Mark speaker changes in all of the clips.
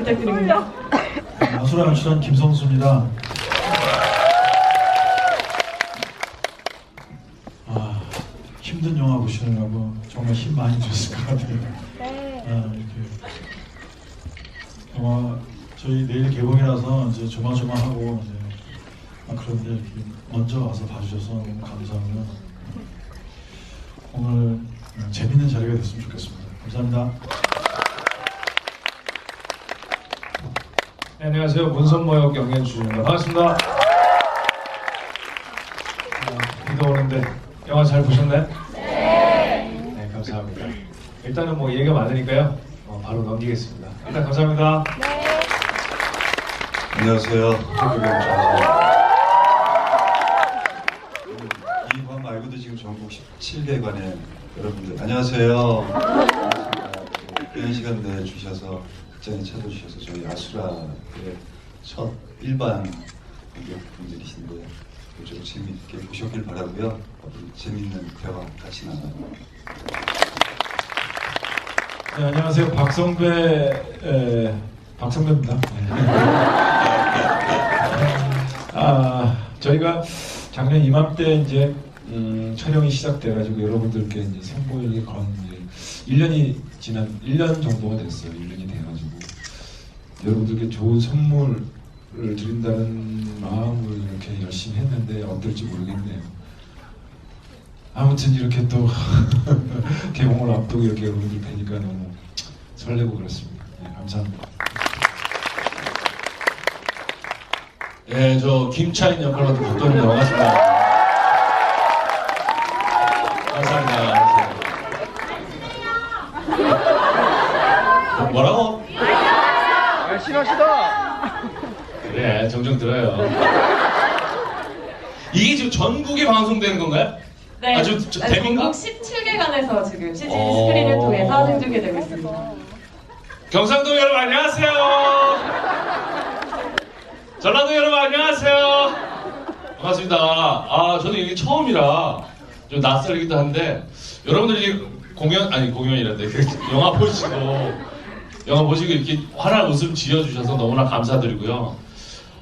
Speaker 1: 부탁드립니다.
Speaker 2: 아수라 연출한 김성수입니다. 힘든 영화 보시느라고 정말 힘 많이 드셨을 것 같아요. 이렇게 영화 저희 내일 개봉이라서 이제 조마조마하고 이제 그런데 이렇게 먼저 와서 봐주셔서 너무 감사하고요. 오늘 재밌는 자리가 됐으면 좋겠습니다. 감사합니다.
Speaker 3: 네, 안녕하세요. 문선모역 영예주입니다. 반갑습니다. 비도 오는데 영화 잘 보셨나요? 네, 감사합니다. 일단은 뭐 얘기가 많으니까요. 바로 넘기겠습니다. 일단 감사합니다.
Speaker 4: 안녕하세요. 태극의 조아섭입니다. 이 관 말고도 지금 전국 17개관에 여러분들 안녕하세요. 귀한 시간 내주셔서 극장에 찾아주셔서 저희 아수라의 첫 일반 관객분들이신데 좀 재미있게 보셨길 바라고요. 앞으로 재미있는 대화 같이 나눠요.
Speaker 2: 네, 안녕하세요. 박성배입니다. 저희가 작년 이맘때 이제 촬영이 시작돼가지고 여러분들께 이제 선보이기 건 1년 정도가 됐어요. 1년이 돼가지고 여러분들께 좋은 선물을 드린다는 마음으로 이렇게 열심히 했는데 어떨지 모르겠네요. 아무튼 이렇게 또 개봉을 앞두고 이렇게 여러분들 뵈니까 너무 설레고 그렇습니다. 네, 감사합니다.
Speaker 5: 예, 저 김차인 역할로 박도입니다. 반갑습니다. 감사합니다. 뭐라고?
Speaker 6: 싫어.
Speaker 5: 그래, 정정 들어요. 이게 지금 전국에 방송되는 건가요?
Speaker 1: 네,
Speaker 5: 아주 대민가?
Speaker 1: 전국 17개관에서 지금 CGV 스크린을 통해서 생중계되고 있습니다.
Speaker 5: 경상도 여러분 안녕하세요. 전라도 여러분 안녕하세요. 반갑습니다. 저는 이게 처음이라 좀 낯설기도 한데 여러분들이 공연이란데 영화 보시고 이렇게 환한 웃음 지어주셔서 너무나 감사드리고요.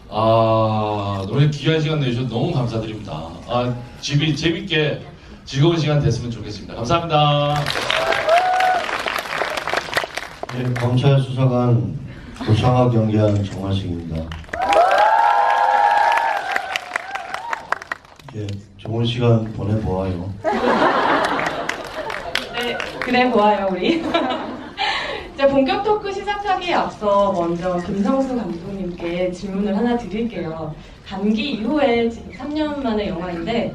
Speaker 5: 너무 귀한 시간 내주셔서 너무 감사드립니다. 재밌게 즐거운 시간 됐으면 좋겠습니다. 감사합니다.
Speaker 7: 네, 검찰 수사관 고창학 연기한 정화식입니다. 예, 좋은 시간 보내보아요.
Speaker 1: 네, 그래 보아요 우리. 이제 본격 토크 시작하기에 앞서 먼저 김성수 감독님께 질문을 하나 드릴게요. 감기 이후에 지금 3년 만의 영화인데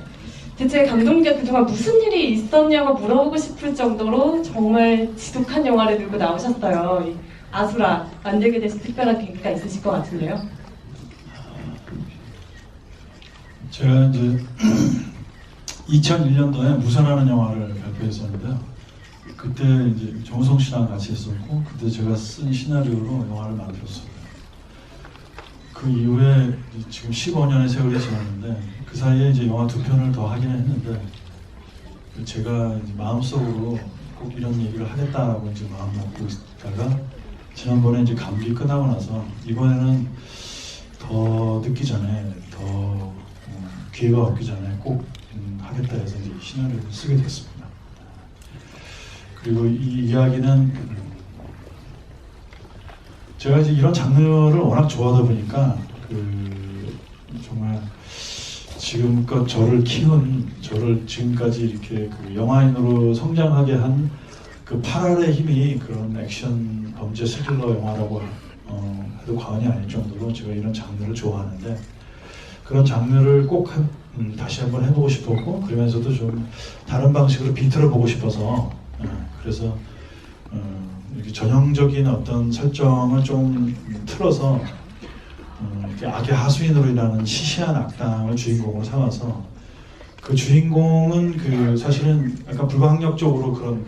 Speaker 1: 대체 감독님께 그동안 무슨 일이 있었냐고 물어보고 싶을 정도로 정말 지독한 영화를 들고 나오셨어요. 이 아수라 만들게 되신 특별한 계기가 있으실 것 같은데요.
Speaker 2: 제가 이제 2001년도에 무선하는 영화를 발표했었는데요. 그때 이제 정우성 씨랑 같이 했었고 그때 제가 쓴 시나리오로 영화를 만들었어요. 그 이후에 지금 15년의 세월이 지났는데 그 사이에 이제 영화 2편을 더 하긴 했는데 제가 이제 마음속으로 꼭 이런 얘기를 하겠다라고 이제 마음 먹고 있다가 지난번에 이제 감기 끝나고 나서 이번에는 더 늦기 전에 더 기회가 없기 전에 꼭 하겠다 해서 이제 시나리오를 쓰게 됐습니다. 그리고 이 이야기는 제가 이제 이런 장르를 워낙 좋아하다 보니까 정말 지금껏 저를 키운, 저를 지금까지 이렇게 영화인으로 성장하게 한 그 8알의 힘이 그런 액션 범죄 스릴러 영화라고 해도 과언이 아닐 정도로 제가 이런 장르를 좋아하는데 그런 장르를 꼭 다시 한번 해보고 싶었고 그러면서도 좀 다른 방식으로 비틀어 보고 싶어서 그래서 이렇게 전형적인 어떤 설정을 좀 틀어서 이렇게 악의 하수인으로 일하는 시시한 악당을 주인공으로 삼아서 그 주인공은 사실은 약간 불가항력적으로 그런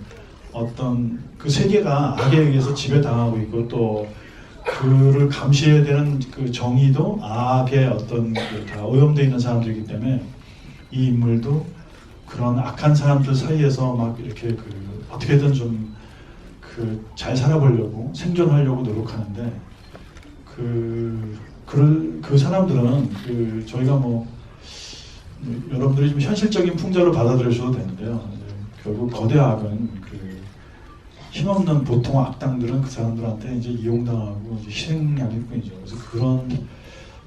Speaker 2: 어떤 그 세계가 악에 의해서 지배당하고 있고 또 그를 감시해야 되는 그 정의도 악의 어떤 다 오염되어 있는 사람들이기 때문에 이 인물도 그런 악한 사람들 사이에서 막 이렇게 어떻게든 좀 잘 살아보려고 생존하려고 노력하는데 그 사람들은 저희가 뭐 여러분들이 좀 현실적인 풍자로 받아들여셔도 되는데요. 결국 거대 악은 힘없는 보통 악당들은 그 사람들한테 이제 이용당하고 이제 희생양일 뿐이죠.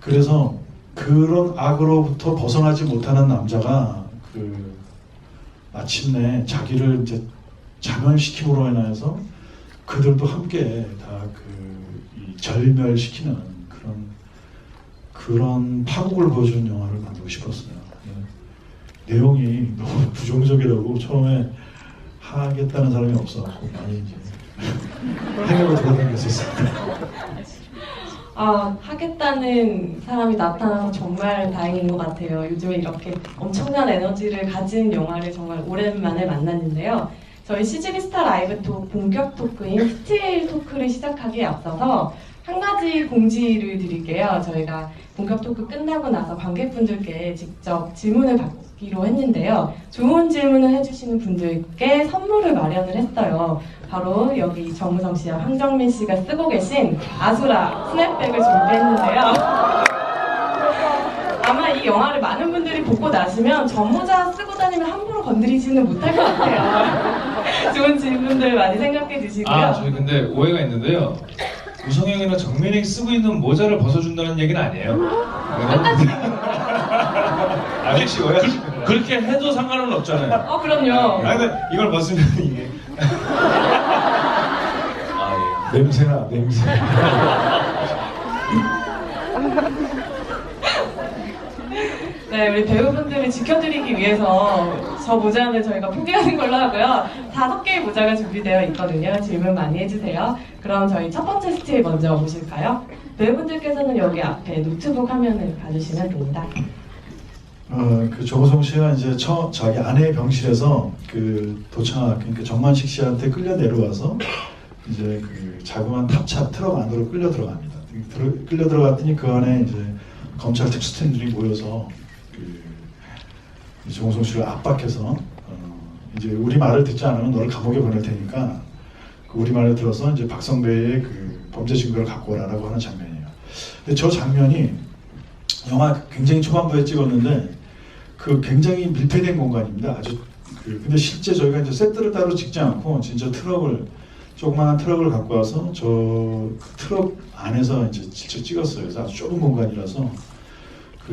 Speaker 2: 그래서 그런 악으로부터 벗어나지 못하는 남자가 마침내 자기를 이제 자멸시킴으로 인해서 그들도 함께 다 이 절멸시키는 그런 파국을 보여주는 영화를 만들고 싶었어요. 내용이 너무 부정적이라고 처음에 하겠다는 사람이 없어갖고 많이 이제 해외로 돌아다녔었습니다.
Speaker 1: 하겠다는 사람이 나타나서 정말 다행인 것 같아요. 요즘에 이렇게 엄청난 에너지를 가진 영화를 정말 오랜만에 만났는데요. 저희 CGV 스타 라이브 톡 본격 토크인 스틸 토크를 시작하기에 앞서서 한 가지 공지를 드릴게요. 저희가 본격 토크 끝나고 나서 관객분들께 직접 질문을 받기로 했는데요. 좋은 질문을 해주시는 분들께 선물을 마련을 했어요. 바로 여기 정우성 씨와 황정민 씨가 쓰고 계신 아수라 스냅백을 준비했는데요. 아마 이 영화를 많은 분들이 보고 나시면 전모자 쓰고 다니면 함부로 건드리지는 못할 것 같아요. 좋은 질문들 많이 생각해 주시고요.
Speaker 3: 저희 근데 오해가 있는데요. 우성이 형이랑 정민이 쓰고 있는 모자를 벗어준다는 얘기는 아니에요. 아저씨 오해하시면
Speaker 5: 그렇게 해도 상관은 없잖아요.
Speaker 1: 그럼요.
Speaker 3: 근데 이걸 벗으면 이게
Speaker 2: 냄새나.
Speaker 1: 네, 우리 배우분들을 지켜드리기 위해서 저 모자는 저희가 포기하는 걸로 하고요. 5개의 모자가 준비되어 있거든요. 질문 많이 해주세요. 그럼 저희 첫 번째 스틸 먼저 보실까요? 배우분들께서는 여기 앞에 노트북 화면을 봐주시면 됩니다.
Speaker 2: 정우성 씨가 이제 자기 아내의 병실에서 그러니까 정만식 씨한테 끌려 내려와서 이제 자그마한 탑차 트럭 안으로 끌려 들어갑니다. 끌려 들어갔더니 그 안에 이제 검찰 특수팀들이 모여서 정우성 씨를 압박해서 이제 우리 말을 듣지 않으면 너를 감옥에 보낼 테니까 우리 말을 들어서 이제 박성배의 범죄 증거를 갖고 오라라고 하는 장면이에요. 근데 저 장면이 영화 굉장히 초반부에 찍었는데 굉장히 밀폐된 공간입니다. 아주 근데 실제 저희가 이제 세트를 따로 찍지 않고 진짜 조그마한 트럭을 갖고 와서 트럭 안에서 이제 직접 찍었어요. 그래서 아주 좁은 공간이라서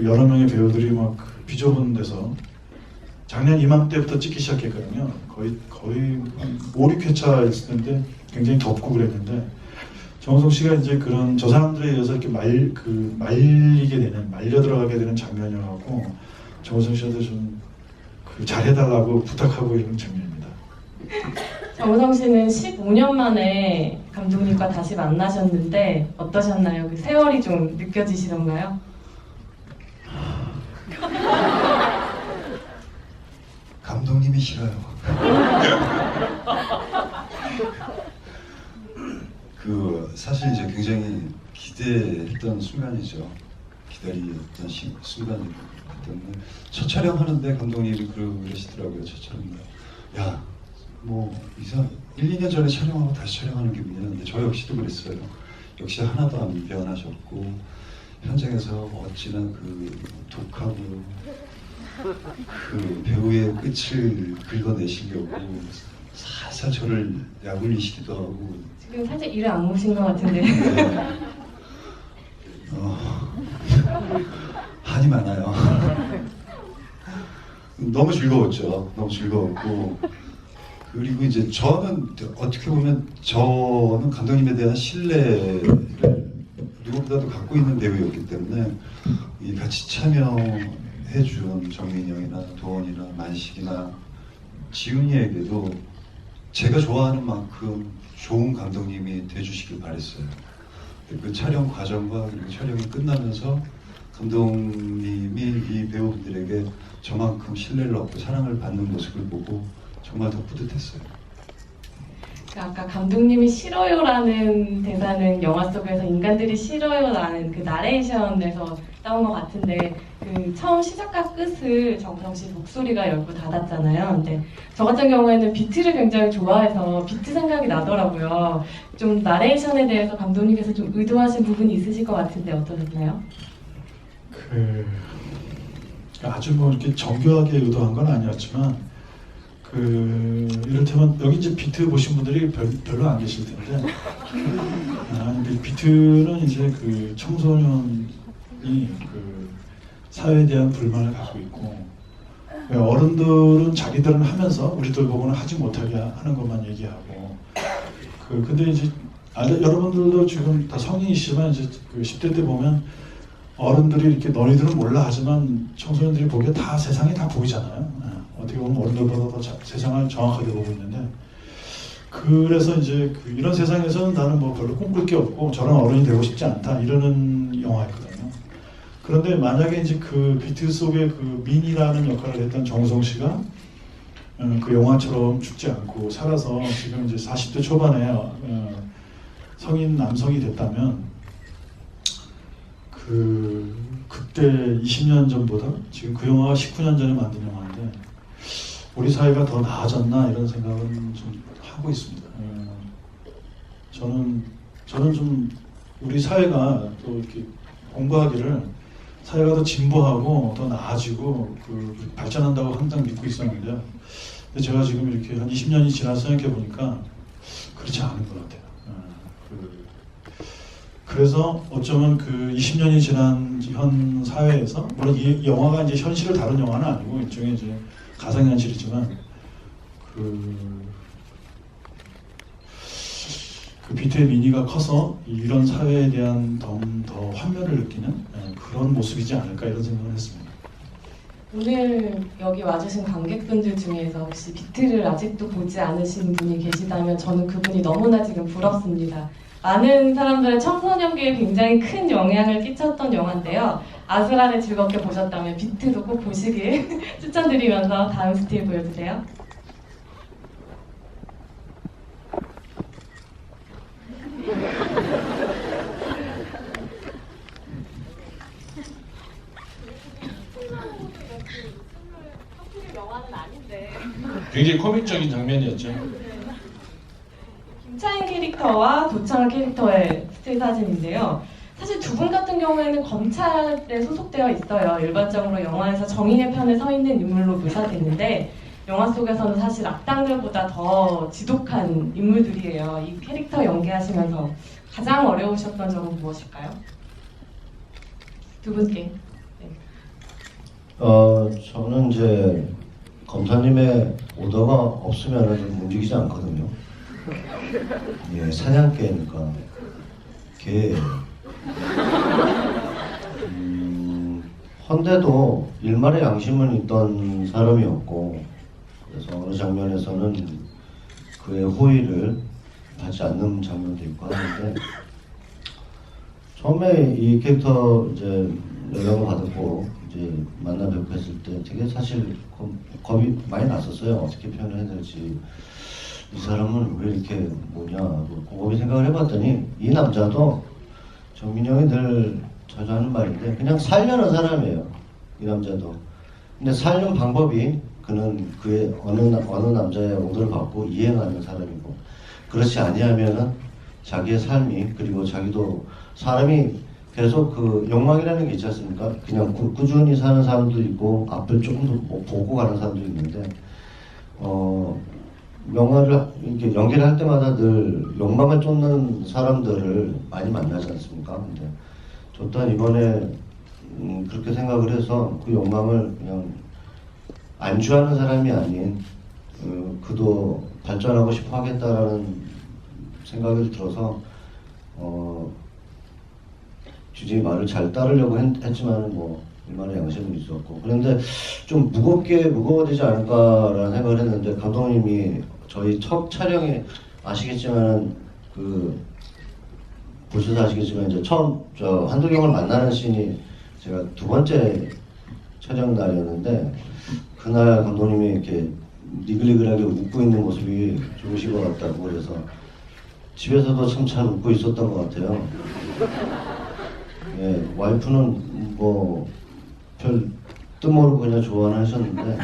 Speaker 2: 여러 명의 배우들이 막 비좁은 데서 작년 이맘때부터 찍기 시작했거든요. 거의 5, 6회차 했을 텐데 굉장히 덥고 그랬는데 정우성 씨가 이제 저 사람들에 의해서 이렇게 말려 들어가게 되는 장면이라고 정우성 씨한테 좀 잘해달라고 부탁하고 이런 장면입니다.
Speaker 1: 정우성 씨는 15년 만에 감독님과 다시 만나셨는데 어떠셨나요? 세월이 좀 느껴지시던가요?
Speaker 4: 감독님이 싫어요. 사실 이제 굉장히 기대했던 순간이죠. 기다리던 순간이기 때문에 첫 촬영하는데 감독님이 그러시더라고요. 첫 촬영날. 뭐 1, 2년 전에 촬영하고 다시 촬영하는 기분이야. 근데 저 역시도 그랬어요. 역시 하나도 안 변하셨고 현장에서 어찌나 독하고 배우의 끝을 긁어내시려고 살살 저를 약올리시기도 하고.
Speaker 1: 지금 살짝 일을 안 보신 것 같은데.
Speaker 4: 네. 한이 많아요. 너무 즐거웠죠. 너무 즐거웠고. 그리고 이제 저는 어떻게 보면 저는 감독님에 대한 신뢰를 누구보다도 갖고 있는 배우였기 때문에 같이 참여해준 정민이 형이나 도원이나 만식이나 지훈이에게도 제가 좋아하는 만큼 좋은 감독님이 돼주시길 바랬어요. 그 촬영 과정과 그리고 촬영이 끝나면서 감독님이 이 배우분들에게 저만큼 신뢰를 얻고 사랑을 받는 모습을 보고 정말 더 뿌듯했어요.
Speaker 1: 아까 감독님이 싫어요라는 대사는 영화 속에서 인간들이 싫어요라는 나레이션에서 따온 것 같은데 그 처음 시작과 끝을 정성 씨 목소리가 열고 닫았잖아요. 근데 저 같은 경우에는 비트를 굉장히 좋아해서 비트 생각이 나더라고요. 좀 나레이션에 대해서 감독님께서 좀 의도하신 부분이 있으실 것 같은데 어떠셨나요?
Speaker 2: 그 아주 뭐 이렇게 정교하게 의도한 건 아니었지만 이를테면 여기 이제 비트 보신 분들이 별로 안 계실 텐데 근데 비트는 이제 그 청소년이 그 사회에 대한 불만을 갖고 있고 어른들은 자기들은 하면서 우리들 보고는 하지 못하게 하는 것만 얘기하고 근데 이제 여러분들도 지금 다 성인이시지만 이제 그 10대 때 보면 어른들이 이렇게 너희들은 몰라 하지만 청소년들이 보기에 다 세상이 다 보이잖아요. 어떻게 보면 어른들보다 더 세상을 정확하게 보고 있는데 그래서 이제 이런 세상에서는 나는 뭐 별로 꿈꿀 게 없고 저런 어른이 되고 싶지 않다 이러는 영화였거든요. 그런데 만약에 이제 그 비트 속에 그 민이라는 역할을 했던 정우성 씨가 그 영화처럼 죽지 않고 살아서 지금 이제 40대 초반에 성인 남성이 됐다면 그때 20년 전보다 지금 그 영화가 19년 전에 만든 영화인데 우리 사회가 더 나아졌나 이런 생각은 좀 하고 있습니다. 저는 좀 우리 사회가 또 이렇게 공부하기를 사회가 더 진보하고 더 나아지고 발전한다고 항상 믿고 있었는데요. 근데 제가 지금 이렇게 한 20년이 지나서 생각해 보니까 그렇지 않은 것 같아요. 그래서 어쩌면 20년이 지난 현 사회에서 물론 이 영화가 이제 현실을 다룬 영화는 아니고 일종의 이제 가상현실이지만 그 비트의 미니가 커서 이런 사회에 대한 더 환멸을 느끼는 그런 모습이지 않을까 이런 생각을 했습니다.
Speaker 1: 오늘 여기 와주신 관객분들 중에서 혹시 비트를 아직도 보지 않으신 분이 계시다면 저는 그분이 너무나 지금 부럽습니다. 많은 사람들의 청소년기에 굉장히 큰 영향을 끼쳤던 영화인데요. 아슬아를 즐겁게 보셨다면 비트도 꼭 보시길 추천드리면서 다음 스틸 보여주세요.
Speaker 5: 굉장히 코믹적인 장면이었죠.
Speaker 1: 김차인 캐릭터와 도창 캐릭터의 스틸 사진인데요. 사실 두 분 같은 경우에는 검찰에 소속되어 있어요. 일반적으로 영화에서 정인의 편에 서 있는 인물로 묘사되는데 영화 속에서는 사실 악당들보다 더 지독한 인물들이에요. 이 캐릭터 연기하시면서 가장 어려우셨던 점은 무엇일까요? 두 분께. 네.
Speaker 7: 저는 이제 검사님의 오더가 없으면 좀 움직이지 않거든요. 예, 사냥개니까 개예요. 헌데도 일말의 양심은 있던 사람이었고 그래서 어느 장면에서는 그의 호의를 받지 않는 장면도 있고 하는데 처음에 이 캐릭터 이제 연락을 받았고 이제 만나 뵙고 했을 때 되게 사실 겁이 많이 났었어요. 어떻게 표현해야 될지. 이 사람은 왜 이렇게 뭐냐 곰곰이 생각을 해봤더니 이 남자도 정민이 형이 늘 자주 하는 말인데 그냥 살려는 사람이에요. 이 남자도. 근데 살려는 방법이 그는 그의 어느 남자의 오더를 받고 이행하는 사람이고 그렇지 아니하면은 자기의 삶이 그리고 자기도 사람이 계속 그 욕망이라는 게 있지 않습니까? 그냥 꾸준히 사는 사람도 있고 앞을 조금 더 보고 가는 사람도 있는데 영화를 이렇게 연기를 할 때마다 늘 욕망을 쫓는 사람들을 많이 만나지 않습니까? 근데 저 또한 이번에 그렇게 생각을 해서 그 욕망을 그냥 안주하는 사람이 아닌 그도 발전하고 싶어 하겠다라는 생각이 들어서 주진이 말을 잘 따르려고 했지만 뭐 일만의 양심은 있었고 그런데 좀 무거워지지 않을까라는 생각을 했는데 감독님이 저희 첫 촬영에 아시겠지만 보셔서 아시겠지만 이제 처음 한도경을 만나는 씬이 제가 두 번째 촬영 날이었는데 그날 감독님이 이렇게 니글니글하게 웃고 있는 모습이 좋으신 것 같다고 그래서 집에서도 참 잘 웃고 있었던 것 같아요. 예, 와이프는 뭐 별 뜻모르고 그냥 좋아는 하셨는데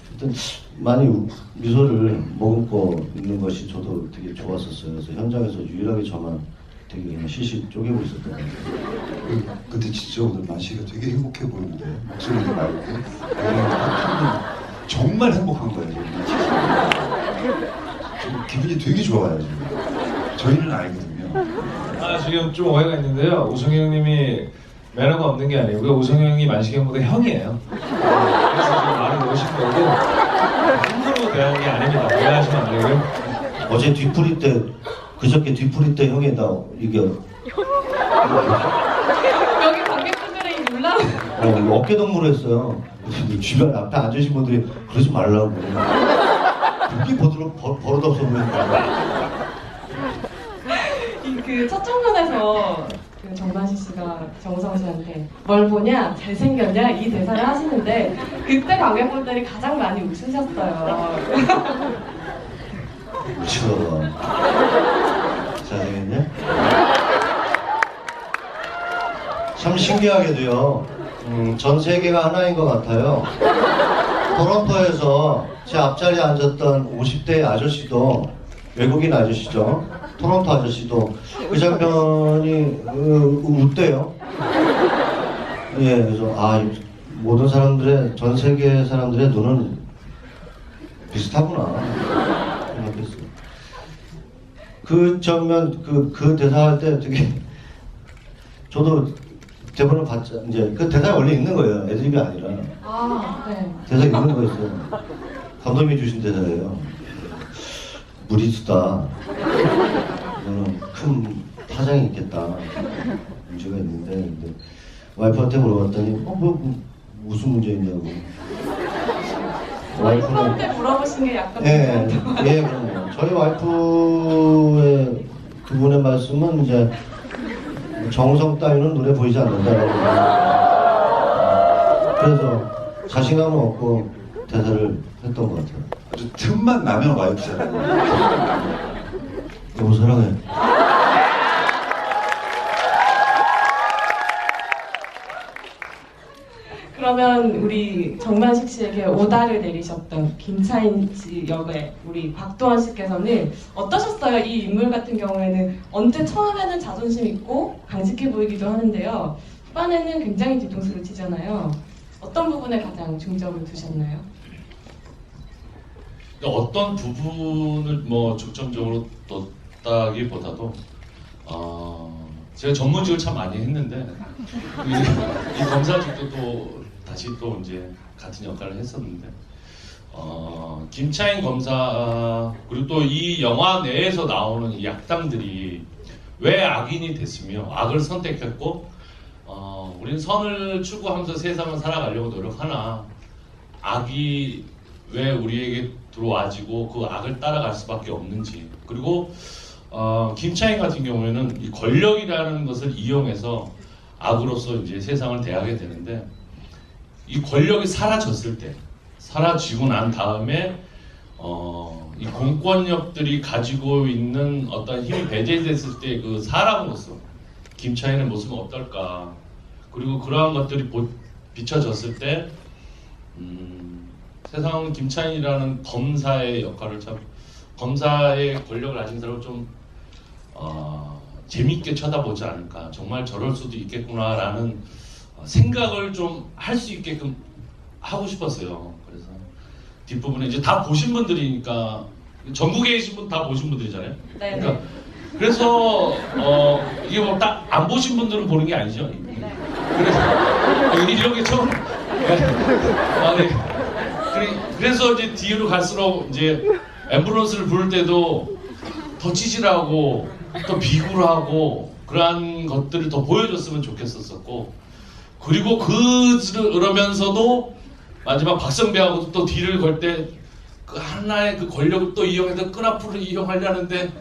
Speaker 7: 하여튼 많이 미소를 머금고 있는 것이 저도 되게 좋았었어요. 그래서 현장에서 유일하게 저만 되게 그냥 실실 쪼개고 있었던 것 같아요.
Speaker 4: 근데 진짜 오늘 만식이가 되게 행복해 보이는데 목소리도 맑고 한편은 정말 행복한 거예요. 지금 기분이 되게 좋아요. 지금. 저희는 알거든요.
Speaker 3: 아 지금 좀 오해가 있는데요. 우성이 형님이 매너가 없는 게 아니고요. 우성이 형이 만식이 형보다 형이에요. 그래서 지금 말을 놓으신 거고 함부로 대한 게 아닙니다. 오해하시면 안 되고요.
Speaker 7: 어제 뒤풀이 때 그저께 뒤풀이 때 형이 나 이게
Speaker 1: 여기 관객분들의 이 놀라운
Speaker 7: 어깨 동무를 했어요. 그래서 주변 앞에 앉으신 분들이 그러지 말라고. 그렇게 버릇없어 보인다.
Speaker 1: 그 첫 장면에서 그 정만식 씨가 정우성 씨한테 뭘 보냐 잘생겼냐 이 대사를 하시는데 그때 관객분들이 가장 많이 웃으셨어요.
Speaker 7: 미쳐봐. 잘생겼냐? 참 신기하게도요. 전 세계가 하나인 것 같아요. 토론토에서 제 앞자리에 앉았던 50대 아저씨도 외국인 아저씨죠. 토론토 아저씨도 그 장면이 웃대요. 예, 그래서 모든 사람들의 전 세계 사람들의 눈은 비슷하구나 생각했어요. 그 장면 그 대사 할 때 되게 저도 대본을 봤자 이제 그 대사 원래 있는 거예요. 애드립이 아니라
Speaker 1: 네.
Speaker 7: 대사 있는 거였어요. 감독님이 주신 대사예요. 무리수다. 이거는 큰 파장이 있겠다. 문제가 있는데 근데 와이프한테 물어봤더니 무슨 문제 있냐고.
Speaker 1: 와이프한테 물어보신 게 약간
Speaker 7: 예, 그럼요. 저희 와이프의 그분의 말씀은 이제 정우성 따위는 눈에 보이지 않는다라고. 그래서 자신감은 없고 대사를 했던 것 같아요.
Speaker 4: 아주 틈만 나면 와이프잖아요.
Speaker 7: 여보 사랑해.
Speaker 1: 그러면 우리 정만식 씨에게 오다를 내리셨던 김차인 씨 역의 우리 박도환 씨께서는 어떠셨어요? 이 인물 같은 경우에는 언제 처음에는 자존심 있고 강직해 보이기도 하는데요. 후반에는 굉장히 뒤통수를 치잖아요. 어떤 부분에 가장 중점을 두셨나요?
Speaker 5: 어떤 부분을 뭐 중점적으로 뒀다기보다도 제가 전문직을 참 많이 했는데 이 검사직도 또 다시 또 이제 같은 역할을 했었는데 김차인 검사 그리고 또 이 영화 내에서 나오는 이 악당들이 왜 악인이 됐으며 악을 선택했고 우리는 선을 추구하면서 세상을 살아가려고 노력하나 악이 왜 우리에게 들어와지고 그 악을 따라갈 수밖에 없는지 그리고 김차인 같은 경우에는 이 권력이라는 것을 이용해서 악으로서 이제 세상을 대하게 되는데 이 권력이 사라졌을 때 사라지고 난 다음에 이 공권력들이 가지고 있는 어떤 힘이 배제됐을 때 그 사람으로서 김차인의 모습은 어떨까 그리고 그러한 것들이 비춰졌을 때 세상은 김차인이라는 검사의 역할을 참 검사의 권력을 가진 사람을 좀 재밌게 쳐다보지 않을까 정말 저럴 수도 있겠구나라는 생각을 좀 할 수 있게끔 하고 싶었어요. 그래서 뒷부분에 이제 다 보신 분들이니까 전국에 계신 분 다 보신 분들이잖아요.
Speaker 1: 네.
Speaker 5: 그러니까 그래서 이게 뭐 딱 안 보신 분들은 보는 게 아니죠. 그래서 이런 게 처음. 그래서 이제 뒤로 갈수록 이제 앰뷸런스를 부를 때도 더 치질하고 더 비굴하고 그러한 것들을 더 보여줬으면 좋겠었고 그리고 그러면서도 마지막 박성배하고 또 뒤를 걸 때 그 하나의 그 권력을 또 이용해서 끈앞으로 이용하려는데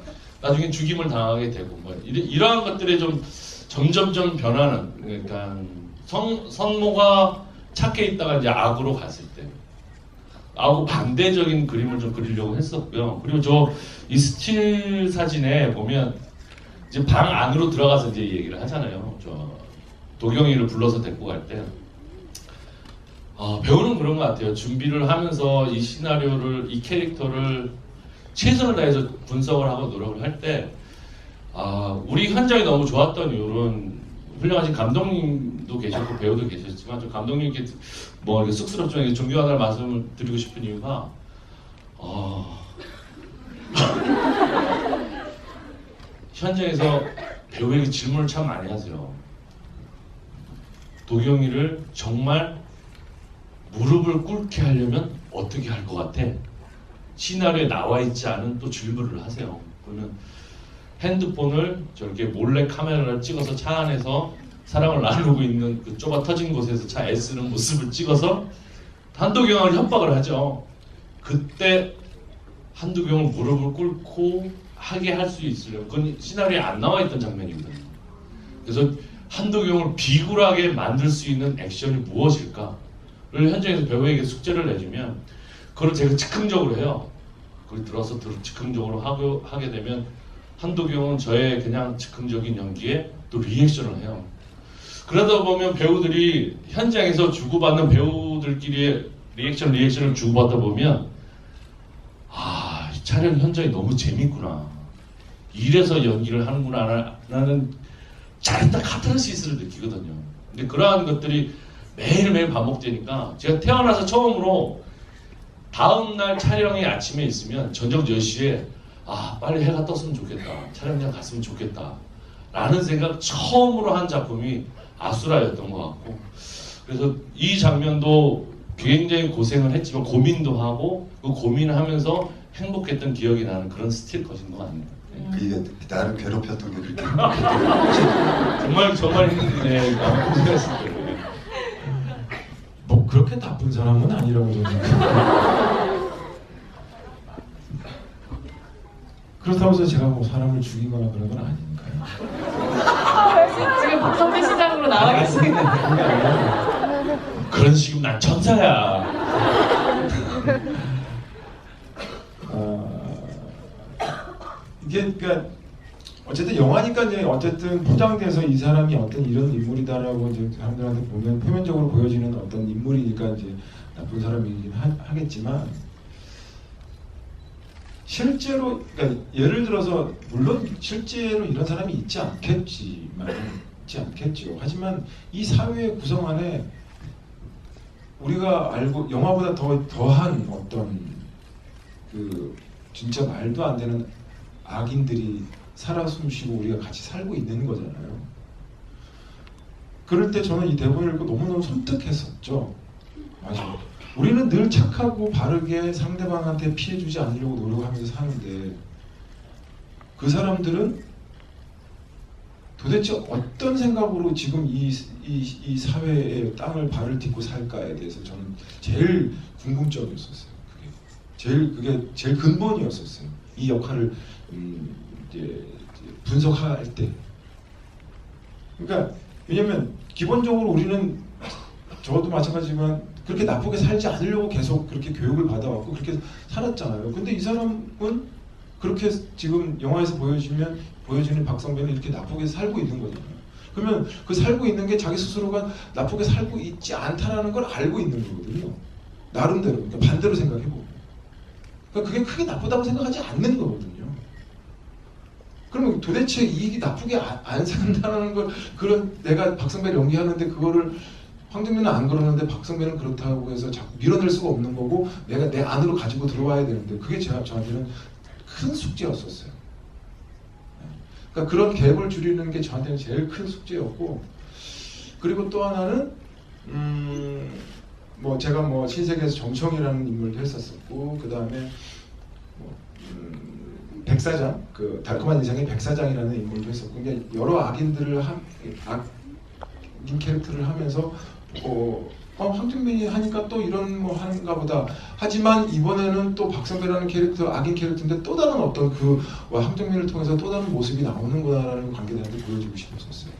Speaker 5: 나중에 죽임을 당하게 되고 뭐 이러한 것들에 좀 점점점 변하는 그러니까 선모가 착해 있다가 이제 악으로 갔을 때 하고 반대적인 그림을 좀 그리려고 했었고요. 그리고 저 이 스틸 사진에 보면 이제 방 안으로 들어가서 이제 얘기를 하잖아요. 저 도경이를 불러서 데리고 갈 때 배우는 그런 것 같아요. 준비를 하면서 이 시나리오를, 이 캐릭터를 최선을 다해서 분석을 하고 노력을 할 때 우리 현장이 너무 좋았던 이유는 훌륭하신 감독님도 계셨고 배우도 계셨지만 좀 감독님께 뭐 이렇게 쑥스럽지만 존경하다는 말씀을 드리고 싶은 이유가 현장에서 배우에게 질문을 참 많이 하세요. 도경이를 정말 무릎을 꿇게 하려면 어떻게 할 것 같아? 시나리오에 나와 있지 않은 또 질문을 하세요. 그러면 핸드폰을 저렇게 몰래 카메라를 찍어서 차 안에서 사랑을 나누고 있는 그 좁아 터진 곳에서 차 애쓰는 모습을 찍어서 한도경을 협박을 하죠. 그때 한도경을 무릎을 꿇고 하게 할 수 있으려면 그건 시나리오에 안 나와 있던 장면이거든요. 그래서 한도경을 비굴하게 만들 수 있는 액션이 무엇일까를 현장에서 배우에게 숙제를 내주면 그걸 제가 즉흥적으로 해요. 그걸 들어서 즉흥적으로 하게 되면 한도경은 저의 그냥 즉흥적인 연기에 또 리액션을 해요. 그러다 보면 배우들이 현장에서 주고받는 배우들끼리의 리액션을 주고받다 보면 이 촬영 현장이 너무 재밌구나. 이래서 연기를 하는구나 라는 짜릿한 카타르시스를 느끼거든요. 근데 그러한 것들이 매일매일 반복되니까 제가 태어나서 처음으로 다음날 촬영이 아침에 있으면 저녁 10시에 빨리 해가 떴으면 좋겠다. 촬영장 갔으면 좋겠다. 라는 생각 처음으로 한 작품이 아수라였던 것 같고 그래서 이 장면도 굉장히 고생을 했지만 고민도 하고 그 고민을 하면서 행복했던 기억이 나는 그런 스틸 컷인 것 같습니다.
Speaker 4: 그게 나를 괴롭혔던 게 그렇게
Speaker 5: 정말 힘든 고생했을 거예요.
Speaker 3: 뭐 그렇게 나쁜 사람은 아니라고 저는. 그렇다고 해서 제가 뭐 사람을 죽이거나 그런 건 아니니까요.
Speaker 1: 지금 박성배 시장으로 나와 계시는
Speaker 5: 그런 식이면 난 천사야.
Speaker 3: 이게 그러니까 어쨌든 영화니까 이제 어쨌든 포장돼서 이 사람이 어떤 이런 인물이다라고 이제 사람들한테 보면 표면적으로 보여지는 어떤 인물이니까 이제 나쁜 사람이긴 하겠지만 실제로 그러니까 예를 들어서 물론 실제로 이런 사람이 있지 않겠지요. 하지만 이 사회의 구성 안에 우리가 알고 영화보다 더한 어떤 그 진짜 말도 안 되는 악인들이 살아 숨쉬고 우리가 같이 살고 있는 거잖아요. 그럴 때 저는 이 대본을 읽고 너무너무 섬뜩했었죠. 맞아요. 우리는 늘 착하고 바르게 상대방한테 피해주지 않으려고 노력하면서 사는데 그 사람들은 도대체 어떤 생각으로 지금 이 사회의 땅을 발을 딛고 살까에 대해서 저는 제일 궁금점이었었어요. 그게 제일 근본이었었어요. 이 역할을 이제 분석할 때. 그러니까 왜냐면 기본적으로 우리는 저도 마찬가지지만 그렇게 나쁘게 살지 않으려고 계속 그렇게 교육을 받아왔고 그렇게 살았잖아요. 근데 이 사람은 그렇게 지금 영화에서 보여지는 박성배는 이렇게 나쁘게 살고 있는 거잖아요. 그러면 그 살고 있는 게 자기 스스로가 나쁘게 살고 있지 않다라는 걸 알고 있는 거거든요. 나름대로. 그러니까 반대로 생각해보고. 그러니까 그게 크게 나쁘다고 생각하지 않는 거거든요. 그러면 도대체 이익이 나쁘게 안 산다는 걸 그런 내가 박성배를 연기하는데 그거를 황정민은 안 그러는데 박성배는 그렇다고 해서 자꾸 밀어낼 수가 없는 거고 내가 내 안으로 가지고 들어와야 되는데 그게 저한테는 큰 숙제였었어요. 그러니까 그런 갭을 줄이는 게 저한테는 제일 큰 숙제였고 그리고 또 하나는 뭐 제가 뭐 신세계에서 정청이라는 인물도 했었었고 그 다음에 백사장 그 달콤한 인상의 백사장이라는 인물도 했었고 그러니까 여러 악인들을 악인 캐릭터를 하면서 황정민이 하니까 또 이런 뭐 하는가 보다 하지만 이번에는 또 박성배라는 캐릭터 악인 캐릭터인데 또 다른 어떤 그 황정민을 통해서 또 다른 모습이 나오는구나라는 관계자한테 보여주고 싶었었어요.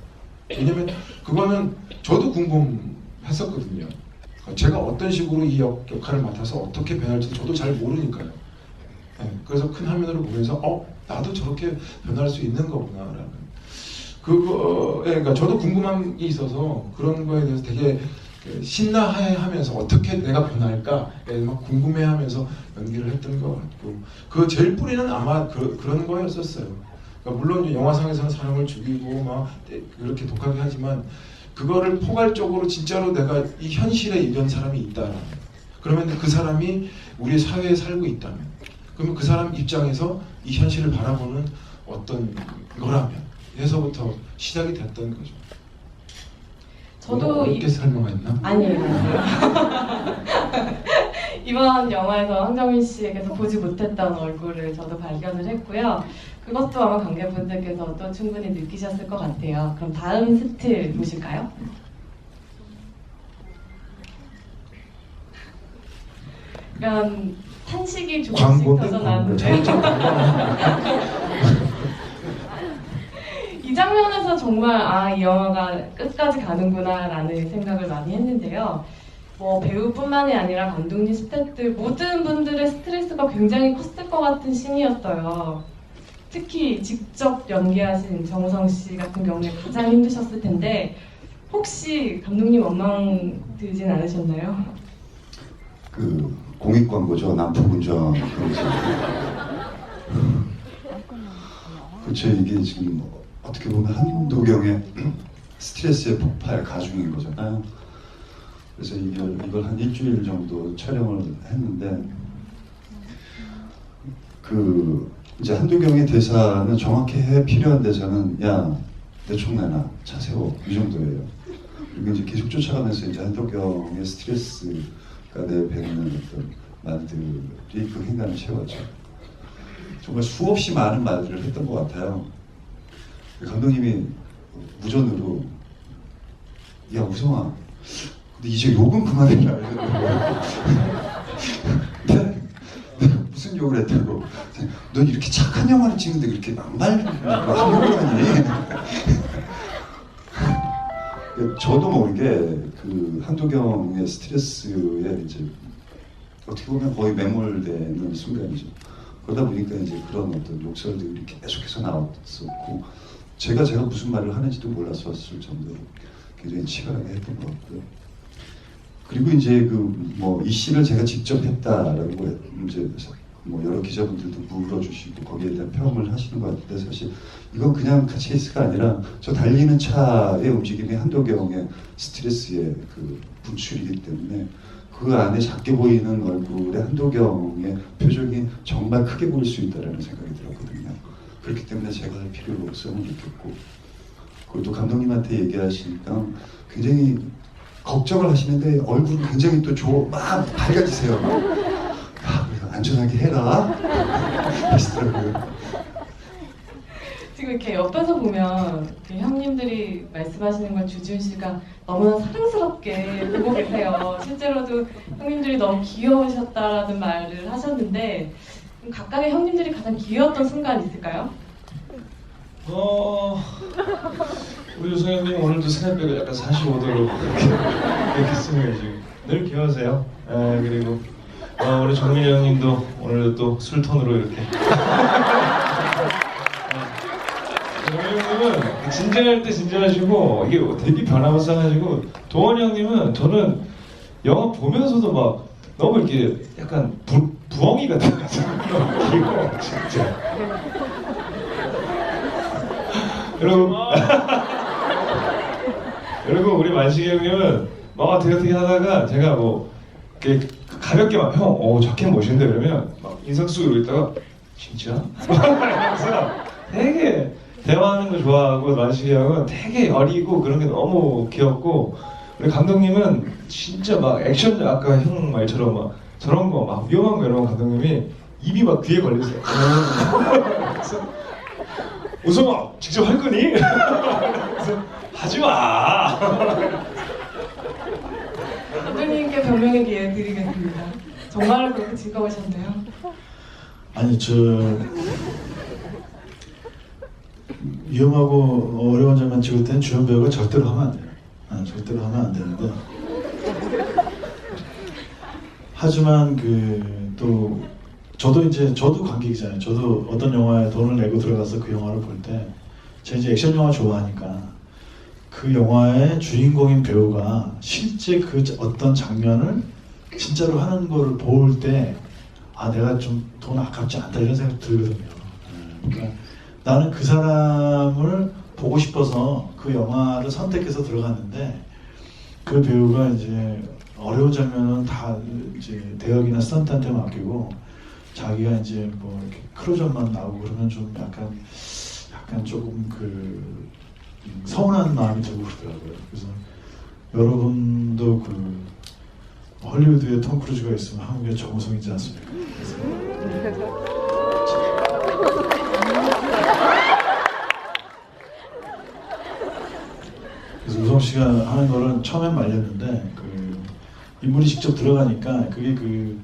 Speaker 3: 왜냐면 그거는 저도 궁금했었거든요. 제가 어떤 식으로 이 역할을 맡아서 어떻게 변할지 저도 잘 모르니까요. 그래서 큰 화면으로 보면서 나도 저렇게 변할 수 있는 거구나라는
Speaker 6: 그러니까 저도 궁금한 게 있어서 그런 거에 대해서 되게 신나해하면서 어떻게 내가 변할까에 막 궁금해하면서 연기를 했던 것 같고 그 제일 뿌리는 아마 그런 거였었어요. 그러니까 물론 이제 영화상에서는 사람을 죽이고 막 그렇게 독하게 하지만 그거를 포괄적으로 진짜로 내가 이 현실에 이런 사람이 있다라면 그러면 그 사람이 우리 사회에 살고 있다면 그러면 그 사람 입장에서 이 현실을 바라보는 어떤 거라면 에서부터 시작이 됐던 거죠.
Speaker 1: 저도
Speaker 6: 어렵게 설명했나?
Speaker 1: 아니에요. 이번 영화에서 황정민 씨에게서 보지 못했던 얼굴을 저도 발견을 했고요. 그것도 아마 관객분들께서도 충분히 느끼셨을 것 같아요. 그럼 다음 스틸 보실까요? 그러니까 탄식이 조금씩
Speaker 6: 광고인데
Speaker 1: 터져나왔는데 이 장면에서 정말 이 영화가 끝까지 가는구나 라는 생각을 많이 했는데요. 뭐 배우뿐만이 아니라 감독님, 스태프들 모든 분들의 스트레스가 굉장히 컸을 것 같은 씬이었어요. 특히 직접 연기하신 정우성 씨 같은 경우에 가장 힘드셨을 텐데 혹시 감독님 원망 들진 않으셨나요?
Speaker 4: 그 공익 광고죠. 남포군정 그렇죠. 이게 지금 어떻게 보면 한도경의 스트레스의 폭발 가중인 거잖아요. 그래서 이걸 한 일주일 정도 촬영을 했는데 그 이제 한도경의 대사는 정확히 필요한 대사는 야 내 총 내놔 차 세워 이 정도예요. 그리고 이제 계속 쫓아가면서 이제 한도경의 스트레스가 내배는 어떤 말들이 그 행간을 채웠죠. 정말 수없이 많은 말들을 했던 것 같아요. 감독님이 무전으로 야 우성아 근데 이제 욕은 그만해라 무슨 욕을 했다고 넌 이렇게 착한 영화를 찍는데 그렇게 막말 욕을 하니 저도 모르게 그 한도경의 스트레스에 이제 어떻게 보면 거의 매몰되는 순간이죠. 그러다 보니까 이제 그런 어떤 욕설들이 계속해서 나왔었고 제가 무슨 말을 하는지도 몰랐었을 정도로 굉장히 치열하게 했던 것 같고요. 그리고 이제 그 뭐 이 씬을 제가 직접 했다라고 이제 뭐 여러 기자분들도 물어주시고 거기에 대한 평을 하시는 것 같은데 사실 이건 그냥 체이스가 아니라 저 달리는 차의 움직임이 한도경의 스트레스의 그 분출이기 때문에 그 안에 작게 보이는 얼굴의 한도경의 표정이 정말 크게 보일 수 있다는 생각이 들었거든요. 그렇기 때문에 제가 할 필요성을 느꼈고 그리고 또 감독님한테 얘기하시니까 굉장히 걱정을 하시는데 얼굴은 굉장히 또 막 밝아지세요. 그래서 안전하게 해라 하시더라고요.
Speaker 1: 지금 이렇게 옆에서 보면 이렇게 형님들이 말씀하시는 걸 주지훈 씨가 너무나 사랑스럽게 보고 계세요. 실제로도 형님들이 너무 귀여우셨다라는 말을 하셨는데 각각의 형님들이 가장 귀여웠던 순간 있을까요?
Speaker 3: 우리 유성 형님 오늘도 스냅백을 약간 45도로 이렇게 쓰면 지금 늘 귀여우세요. 그리고 우리 정민이 형님도 오늘도 또 술톤으로 이렇게. 정민이 형님은 진지할 때 진지하시고 이게 되게 변화무쌍하시고 동원이 형님은 저는 영화 보면서도 막 너무 이렇게 약간 부엉이 같은 거 귀여워 진짜. 그리고 우리 만식이 형님은 막 어떻게 하다가 제가 뭐 이렇게 가볍게 막 형, 자켓 멋있는데 그러면 막 인상 쓰고 있다가 진짜? 그래서 되게 대화하는 거 좋아하고 만식이 형은 되게 여리고 그런 게 너무 귀엽고 우리 감독님은 진짜 막 액션 아까 형 말처럼 막 저런 거 막 위험한 거 이런 거 감독님이 입이 막 귀에 걸렸어요. 그래서 우성아 직접 할 거니? 그래서 하지 마.
Speaker 1: 감독님께 변명의 기회 드리겠습니다. 정말로 그렇게 즐거우셨나요?
Speaker 2: 아니 위험하고 어려운 장면 찍을 때는 주연 배우가 절대로 하면 안 돼요. 절대로 하면 안 되는데 하지만 또 저도 관객이잖아요. 저도 어떤 영화에 돈을 내고 들어가서 그 영화를 볼 때 제가 이제 액션 영화 좋아하니까 그 영화의 주인공인 배우가 실제 그 어떤 장면을 진짜로 하는 거를 볼 때 아 내가 좀 돈 아깝지 않다 이런 생각 들거든요. 그러니까 나는 그 사람을 보고 싶어서 그 영화를 선택해서 들어갔는데 그 배우가 이제 어려운 장면은 다 이제 대역이나 스턴트한테 맡기고 자기가 이제 뭐 이렇게 크루전만 나오고 그러면 좀 약간 조금 그 서운한 마음이 들고 그러더라고요. 그래서 여러분도 그 헐리우드에 톰 크루즈가 있으면 한국에 정우성이지 않습니까? 그래서 우성 씨가 하는 거를 처음엔 말렸는데 그 인물이 직접 들어가니까 그게 그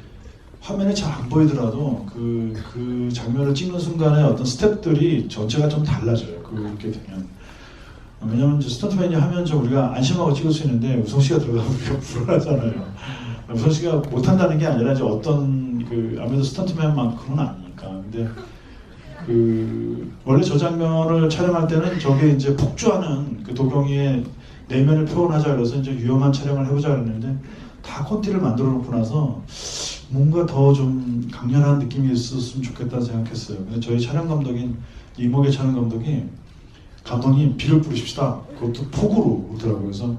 Speaker 2: 화면에 잘 안 보이더라도 그 장면을 찍는 순간에 어떤 스텝들이 전체가 좀 달라져요. 그렇게 되면. 왜냐면 이제 스턴트맨이 하면 좀 우리가 안심하고 찍을 수 있는데 우성 씨가 들어가면 우리가 불안하잖아요. 우성 씨가 못한다는 게 아니라 이제 어떤 그 아무래도 스턴트맨만큼은 아니니까. 근데 그 원래 저 장면을 촬영할 때는 저게 이제 폭주하는 그 도경이의 내면을 표현하자 그래서 이제 위험한 촬영을 해보자 그랬는데 다 콘티를 만들어 놓고 나서 뭔가 더 좀 강렬한 느낌이 있었으면 좋겠다 생각했어요. 근데 저희 촬영 감독인 이목의 촬영 감독이 감독님 비를 뿌리십시다. 그것도 폭우로 그러더라고요. 그래서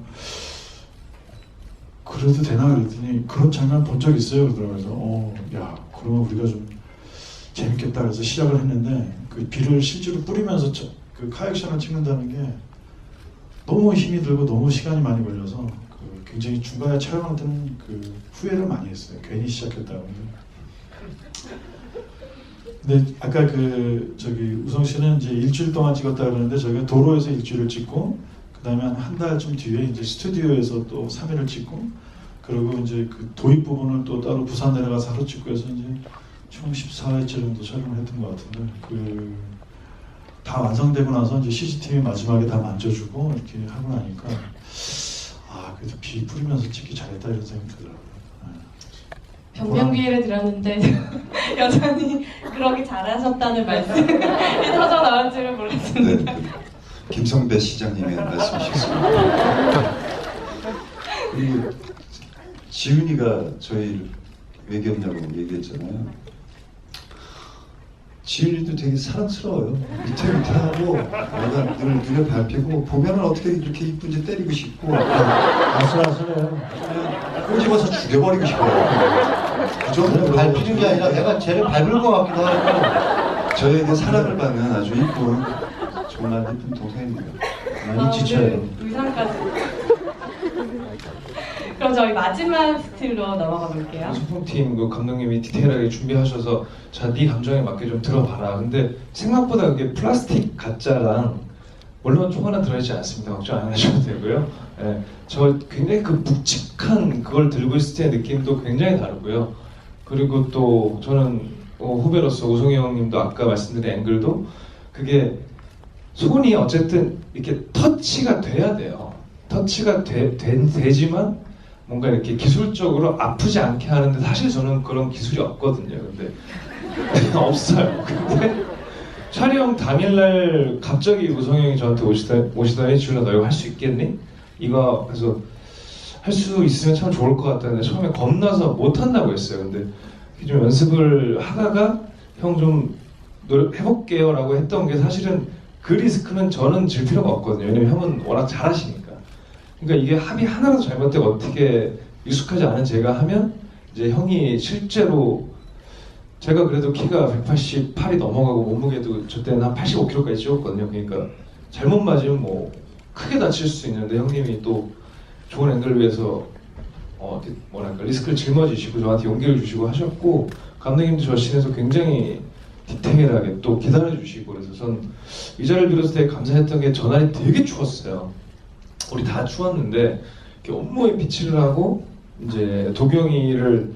Speaker 2: 그래도 되나 그랬더니 그런 장면 본 적 있어요 그러더라고요. 그래서 야 그러면 우리가 좀 재밌겠다 그래서 시작을 했는데 그 비를 실제로 뿌리면서 그 카액션을 찍는다는 게 너무 힘이 들고 너무 시간이 많이 걸려서 그 굉장히 중간에 촬영할 때는 그 후회를 많이 했어요. 괜히 시작했다고. 근데 아까 그 저기 우성 씨는 이제 일주일 동안 찍었다 그러는데 저희가 도로에서 일주일을 찍고 그다음에 한 달쯤 뒤에 이제 스튜디오에서 또 3일을 찍고 그리고 이제 그 도입 부분을 또 따로 부산 내려가서 하루 찍고 해서 이제 총 14회째 정도 촬영을 했던 것 같은데 그 다 완성되고 나서 이제 CCTV 마지막에 다 만져주고 이렇게 하고 나니까 아 그래도 비 뿌리면서 찍기 잘했다 이런 생각이 들더라고요.
Speaker 1: 변명 기회를 드렸는데 여전히 그러기 잘하셨다는 말씀이 터져 나올 줄은 몰랐습니다.
Speaker 4: 네, 김성배 시장님의 말씀이셨습니다. 그리고 지훈이가 저희를 왜 겪냐고 얘기했잖아요. 지훈이도 되게 사랑스러워요. 위태위태하고 내가 늘 눈에 밟히고 보면은 어떻게 이렇게 이쁜지 때리고 싶고
Speaker 7: 아슬아슬해요.
Speaker 4: 그냥 꼬집어서 죽여버리고 싶어요. 그 정도로
Speaker 7: 밟히는 게 아니라 내가 쟤를 밟을 것 같기도 하고.
Speaker 4: 저에게 사랑을 받는 아주 이쁜 정말 이쁜 동생입니다.
Speaker 7: 많이 지쳐요.
Speaker 1: 의상까지. 그럼 저희 마지막 스틸로 넘어가 볼게요.
Speaker 3: 소품팀 그 감독님이 디테일하게 준비하셔서 자, 네 감정에 맞게 좀 들어봐라. 근데 생각보다 그게 플라스틱 가짜랑 물론 총 하나 들어있지 않습니다. 걱정 안 하셔도 되고요. 예, 저 굉장히 그 묵직한 그걸 들고 있을 때 느낌도 굉장히 다르고요. 그리고 또 저는 후배로서 우성이 형님도 아까 말씀드린 앵글도 그게 손이 어쨌든 이렇게 터치가 돼야 돼요. 터치가 되지만 뭔가 이렇게 기술적으로 아프지 않게 하는데 사실 저는 그런 기술이 없거든요. 근데 없어요. 근데 촬영 당일날 갑자기 우성이 형이 저한테 오시더니 지훈아 너 이거 할 수 있겠니? 이거 그래서 할 수 있으면 참 좋을 것 같다는데 처음에 겁나서 못 한다고 했어요. 근데 좀 연습을 하다가 형 좀 해볼게요 라고 했던 게 사실은 그 리스크는 저는 질 필요가 없거든요. 왜냐면 형은 워낙 잘하시니까. 그러니까 이게 합이 하나라도 잘못되고 어떻게 익숙하지 않은 제가 하면 이제 형이 실제로 제가 그래도 키가 188이 넘어가고 몸무게도 저 때는 한 85kg까지 찌웠거든요. 그러니까 잘못 맞으면 뭐 크게 다칠 수 있는데 형님이 또 좋은 앵글을 위해서 뭐랄까 리스크를 짊어지시고 저한테 용기를 주시고 하셨고 감독님도 저 씬에서 굉장히 디테일하게 또 기다려주시고 그래서 전 이 자리를 빌어서 되게 감사했던 게 전날이 되게 추웠어요. 우리 다 추웠는데 이렇게 온몸에 피치를 하고 이제 도경이를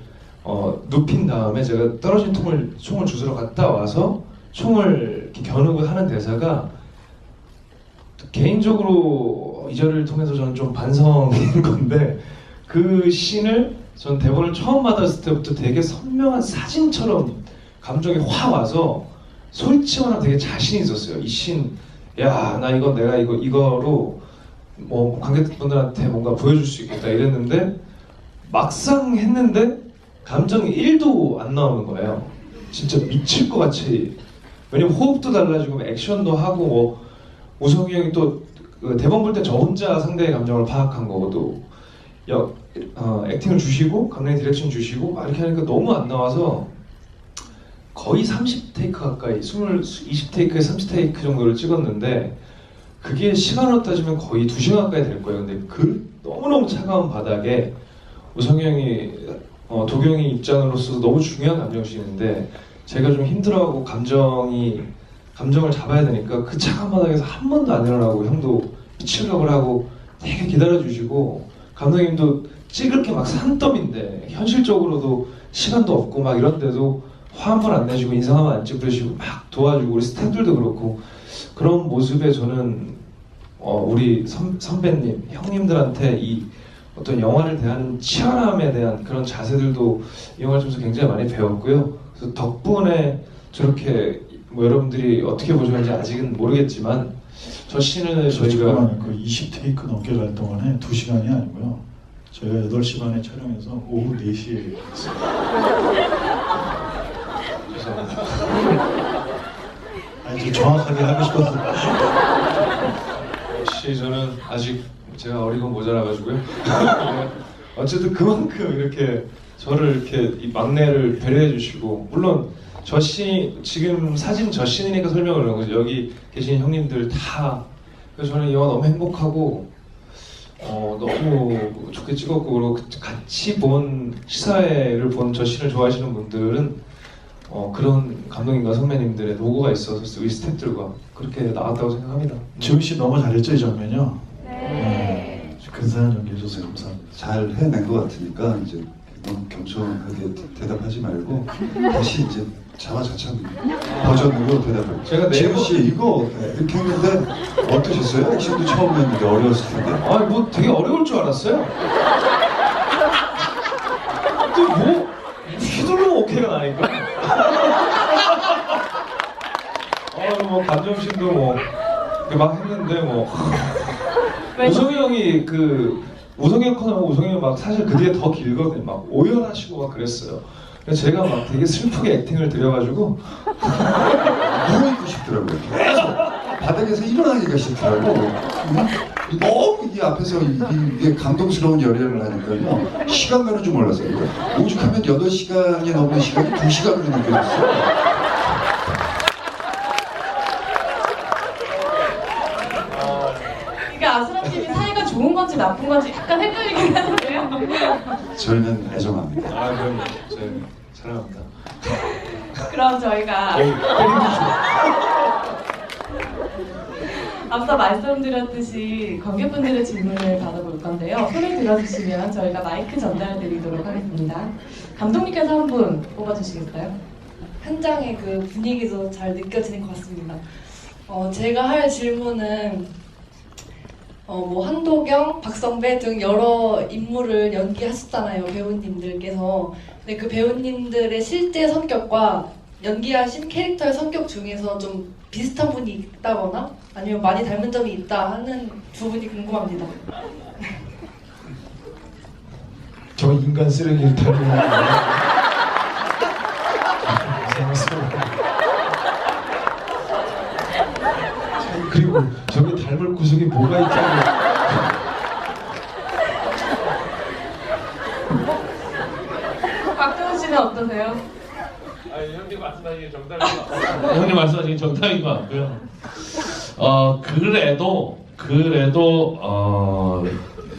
Speaker 3: 눕힌 다음에 제가 떨어진 총을 주스러 갔다 와서 총을 이렇게 겨누고 하는 대사가 개인적으로 이 자리를 통해서 저는 좀 반성인 건데 그 씬을 전 대본을 처음 받았을 때부터 되게 선명한 사진처럼 감정이 확 와서 솔직하나 되게 자신이 있었어요. 이 씬 야, 나 이거 내가 이거로 뭐 관객분들한테 뭔가 보여줄 수 있겠다 이랬는데 막상 했는데 감정이 1도 안 나오는 거예요. 진짜 미칠 것 같이. 왜냐면 호흡도 달라지고 액션도 하고 뭐 우성이 형이 또그 대본 볼 때 저 혼자 상대의 감정을 파악한 거고 또 액팅을 주시고 감독님 디렉션 주시고 막 이렇게 하니까 너무 안 나와서 거의 30테이크 가까이 20테이크에 30테이크 정도를 찍었는데 그게 시간으로 따지면 거의 2시간 가까이 될 거예요. 근데 그 너무너무 차가운 바닥에 우성이 형이 도경이 입장으로서 너무 중요한 감정씬인데 제가 좀 힘들어하고 감정을 잡아야 되니까 그 차가운 바닥에서 한 번도 안 일어나고 형도 미칠각을 하고 되게 기다려주시고 감독님도 찍을 게 막 산더미인데 현실적으로도 시간도 없고 막 이런데도 화 한 번 안 내시고 인상 한 번 안 찌푸리시고 막 도와주고 우리 스태프들도 그렇고 그런 모습에 저는 우리 선배님, 형님들한테 이 어떤 영화를 대하는 치열함에 대한 그런 자세들도 이 영화를 통해서 굉장히 많이 배웠고요. 그래서 덕분에 저렇게 뭐 여러분들이 어떻게 보셨는지 아직은 모르겠지만 저 씬을 저희가
Speaker 2: 그 20테이크 넘게 갈 동안에 2시간이 아니고요. 저희가 8시 반에 촬영해서 오후 4시에 했어요. 아니 좀 정확하게 하고 싶어서.
Speaker 3: 역시 저는 아직 제가 어리고 모자라가지고요. 어쨌든 그만큼 이렇게 저를 이렇게 이 막내를 배려해 주시고 물론 저 씬 지금 사진 저 씬이니까 설명을 하는 거죠. 여기 계신 형님들 다 그래서 저는 이 영화 너무 행복하고 너무 좋게 찍었고 그리고 같이 본 시사회를 본 저 씬을 좋아하시는 분들은 그런 감독님과 선배님들의 노고가 있어서 우리 스태프들과 그렇게 나왔다고 생각합니다.
Speaker 2: 지훈 씨 너무 잘했죠 이 장면이요? 네. 근사한 연기 해줘서 감사합니다.
Speaker 4: 잘 해낸 것 같으니까 이제 너무 겸손하게 대답하지 말고 다시 이제 자화자찬 버전으로 대답을.
Speaker 3: 제가
Speaker 4: 지훈 씨 이거 이렇게 했는데 어떠셨어요? 액션도 처음 했는데 어려웠을 텐데.
Speaker 3: 아니 뭐 되게 어려울 줄 알았어요. 또 뭐 휘둘르면 오케이가 나니까. 뭐 감정신도 뭐 막 했는데 뭐 우성이 형이 우성이 형 커서 우성이 형 막 사실 그 뒤에 더 길거든요. 막 오열하시고 막 그랬어요. 그래서 제가 막 되게 슬프게 액팅을 드려가지고
Speaker 4: 누워있고 싶더라고요. 계속 바닥에서 일어나기가 싫더라고. 너무 이 앞에서 이게 감동스러운 열연을 하니까요. 시간 가는 줄 몰랐어요. 오죽하면 8시간이 넘는 시간이 2시간으로 느껴졌어요.
Speaker 1: 이게 아수라TV 사이가 좋은 건지 나쁜 건지 약간 헷갈리긴 하는데요.
Speaker 4: 저희는 애정합니다.
Speaker 3: 그럼 저희 사랑합니다.
Speaker 1: 그럼 저희가 앞서 말씀드렸듯이 관객분들의 질문을 받아볼 건데요. 손을 들어주시면 저희가 마이크 전달드리도록 하겠습니다. 감독님께서 한 분 뽑아주시겠어요?
Speaker 8: 현장의 그 분위기도 잘 느껴지는 것 같습니다. 제가 할 질문은 뭐 한도경, 박성배 등 여러 인물을 연기하셨잖아요, 배우님들께서. 근데 그 배우님들의 실제 성격과 연기하신 캐릭터의 성격 중에서 좀 비슷한 분이 있다거나 아니면 많이 닮은 점이 있다 하는 부분이 궁금합니다.
Speaker 6: 저 인간 쓰레기를 닮은 그리고 저기 닮을 구석이 뭐가 있다고.
Speaker 1: 박정훈 씨는 어떠세요?
Speaker 5: 형님 말씀하신 게 정답인 것 같고요. 그래도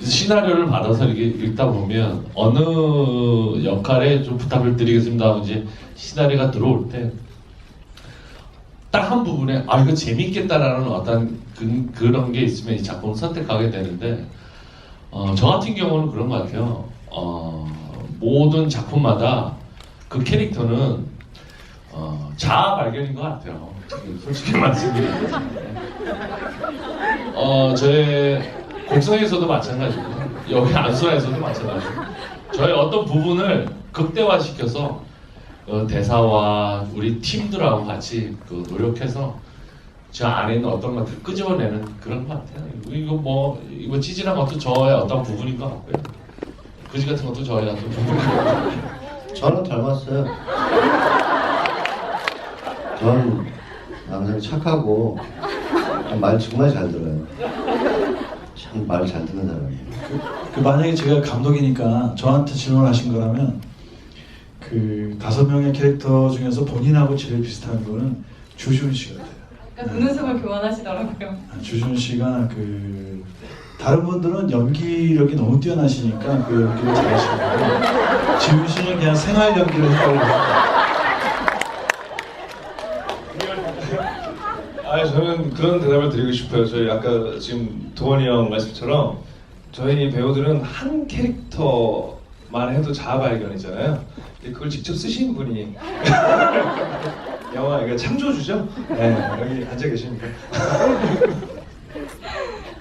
Speaker 5: 시나리오를 받아서 이렇게 읽다 보면 어느 역할에 좀 부탁을 드리겠습니다. 이제 시나리오가 들어올 때 딱 한 부분에 이거 재밌겠다라는 어떤 그런 게 있으면 이 작품을 선택하게 되는데 저 같은 경우는 그런 것 같아요. 모든 작품마다 그 캐릭터는 자아 발견인 것 같아요. 솔직히 말씀드리면 저의 곡성에서도 마찬가지고 여기 안소라에서도 마찬가지고 저의 어떤 부분을 극대화시켜서 대사와 우리 팀들하고 같이 노력해서 저 안에 있는 어떤 것들을 끄집어내는 그런 것 같아요. 이거 찌질한 것도 저의 어떤 부분인 것 같고요. 거지 같은 것도 저의 어떤 부분인 것 같고요.
Speaker 7: 저는 닮았어요. 저는 항상 착하고 말 정말 잘 들어요. 참 말 잘 듣는 사람이에요.
Speaker 2: 만약에 제가 감독이니까 저한테 질문하신 거라면 그 5명의 캐릭터 중에서 본인하고 제일 비슷한 거는 주준 씨 같아요.
Speaker 1: 약간 눈웃음을 교환하시더라고요.
Speaker 2: 주준 씨가 그 다른 분들은 연기력이 너무 뛰어나시니까 그 연기를 잘하시고 지훈 씨는 그냥 생활 연기를 했다고.
Speaker 3: 저는 그런 대답을 드리고 싶어요. 저희 아까 지금 도원이 형 말씀처럼 저희 배우들은 한 캐릭터만 해도 자아 발견이잖아요. 근데 그걸 직접 쓰신 분이 영화 이거 창조주죠? 네, 여기 앉아 계시니까.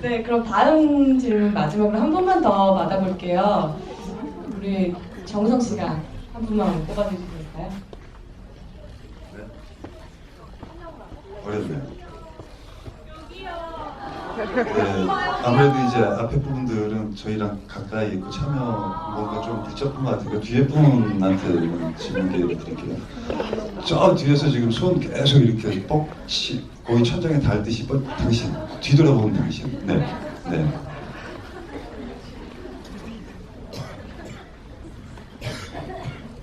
Speaker 1: 네, 그럼 다음 질문 마지막으로 한 분만 더 받아볼게요. 우리 정우성 씨가 한 분만 뽑아주실까요?
Speaker 4: 어렵네요. 네, 아무래도 이제 앞에 부분들은 저희랑 가까이 있고 참여 뭔가 좀 붙잡은 것 같으니까 뒤에 분한테 질문 기회를 드릴게요. 저 뒤에서 지금 손 계속 이렇게 뻑치 거의 천장에 닿듯이 당신 뒤돌아보는 당신. 네, 네.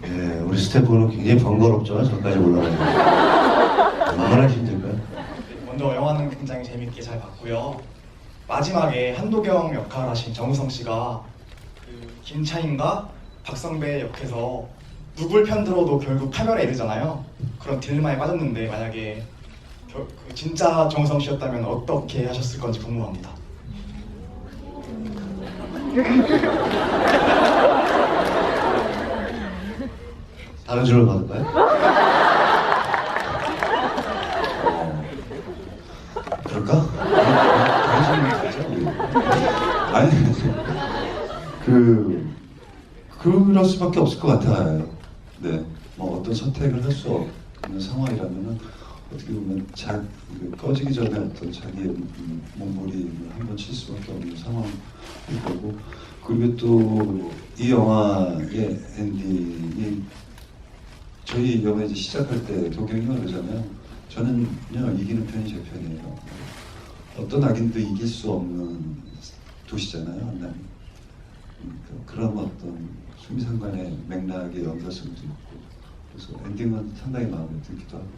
Speaker 7: 네, 우리 스태프는 굉장히 번거롭죠. 저까지 올라가요. 얼마나 힘들까요?
Speaker 9: 먼저 영화는 굉장히 재밌게 잘 봤고요. 마지막에 한도경 역할 하신 정우성 씨가 그 김차인과 박성배 역해서 누굴 편들어도 결국 파멸에 이르잖아요. 그런 딜레마에 빠졌는데 만약에 그 진짜 정우성 씨였다면 어떻게 하셨을 건지 궁금합니다.
Speaker 7: 다른 질문 받을까요?
Speaker 4: 그럴까? 아니, 그럴 수밖에 없을 것 같아요. 네, 뭐 어떤 선택을 할 수 없는 상황이라면은 어떻게 보면 꺼지기 전에 어떤 자기의 몸부림을 한번 칠 수밖에 없는 상황일 거고, 그리고 또 이 영화의 엔딩이 저희 영화 이제 시작할 때 도경이가 그러잖아요. 저는요 이기는 편이 제 편이에요. 어떤 악인도 이길 수 없는 도시잖아요. 그런 어떤 수미상관의 맥락의 연결성도 있고 그래서 엔딩은 상당히 마음에 들기도 하고.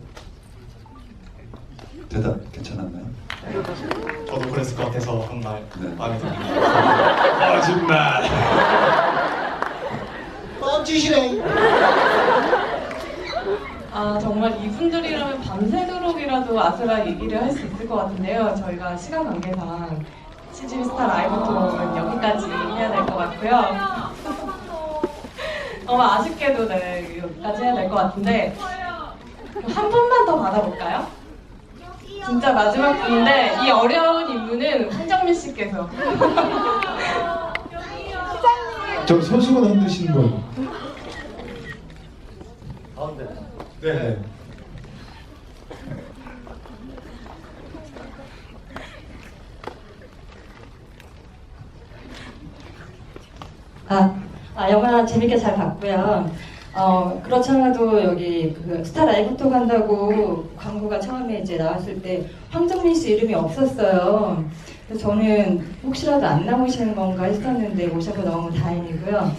Speaker 4: 대답 괜찮았나요?
Speaker 9: 저도 그랬을 것 같아서 정말
Speaker 4: 네.
Speaker 9: 마음에 듭니다.
Speaker 3: 거짓말.
Speaker 1: 아, 정말 이분들이라면 밤새도록이라도 아수라 얘기를 할 수 있을 것 같은데요. 저희가 시간 관계상 CGV 스타 라이브 톡은 여기까지 해야 될 것 같고요. 너무 아쉽게도 네, 여기까지 해야 될 것 같은데 한 분만 더 받아볼까요? 진짜 마지막 분인데 이 어려운 임무는 한정민 씨께서
Speaker 6: 저 손수건 흔드신 분. 네.
Speaker 10: 영화 재밌게 잘 봤고요. 그렇지 않아도 여기 그 스타 라이브 톡 한다고 광고가 처음에 이제 나왔을 때 황정민 씨 이름이 없었어요. 그래서 저는 혹시라도 안 나오시는 건가 했었는데 오셔서 너무 다행이고요.